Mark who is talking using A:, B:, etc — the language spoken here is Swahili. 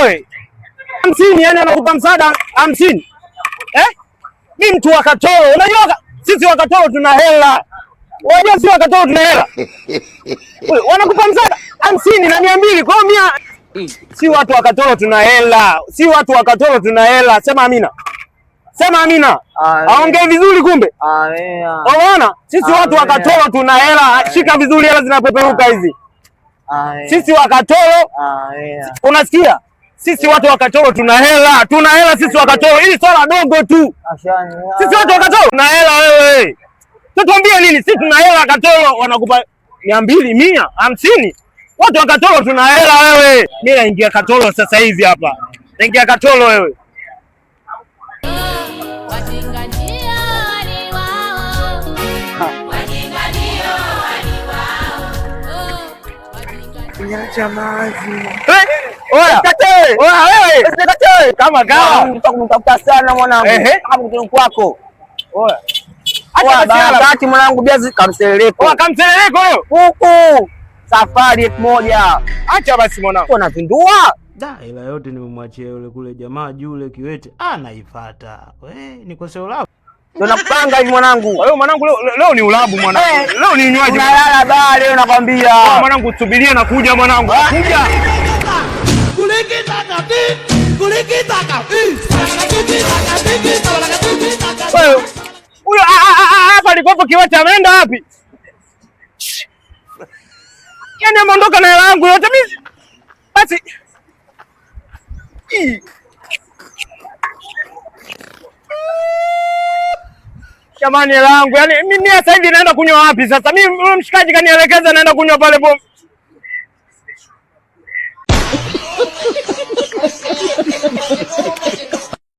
A: wewe. 50 yani anakupa msaada 50. Mimi mtu wa Katoro. Unajua sisi wa Katoro tuna hela. Unajua sisi wa Katoro tuna hela. Wanakupa msaada 50 na 200. Kwa hiyo si watu wa Katoro tuna hela. Si watu wa Katoro tuna hela. Sema amina. Sema amina. Aongee vizuri kumbe. Unaona? Sisi watu wa Katoro tuna hela. Shika vizuri, hela zinapeperuka hizi. Sisi wa Katoro. Unasikia? Sisi watu wa Katoro tuna hela. Tuna hela sisi wa Katoro. Hili swala dogo tu. Sisi watu wa Katoro tuna hela wewe. Tutuambie nini? Sisi tuna hela Katoro, wanakupa 200, 100, 50. Watu wa Katoro tuna hela wewe. Mimi naingia Katoro sasa hivi hapa. Naingia Katoro wewe.
B: Niacha maji.
A: Oya. Oya wewe.
B: Usikatae.
A: Kama
B: Mtafuta sana mwanangu. Kama mtoto kwako.
A: Oya.
B: Acha bahati mwanangu, biazi kamseleleko.
A: Oya kamseleleko leo.
B: Huku. Safari 1000.
A: Acha basi mwanangu.
B: Unapindua?
C: Ila yote nimemwachia yule kule jamaa yule kiwete. Anaifuata. Niko sio ulabu.
B: Ndio nakupanga hivi mwanangu.
A: Wewe mwanangu leo ni ulabu mwanangu. Leo ni unywaji.
B: Unalala baa leo nakwambia.
A: Mwanangu subiria na kuja mwanangu. Kuja. Wewe huyo hapa alikopo kiwete ameenda wapi? Yaani ameondoka na hela yangu yote mimi. Basi. Jamani hela yangu. Yaani mimi sasa hivi naenda kunywa wapi sasa? Mimi yule mshikaji kanielekeza naenda kunywa pale pombe.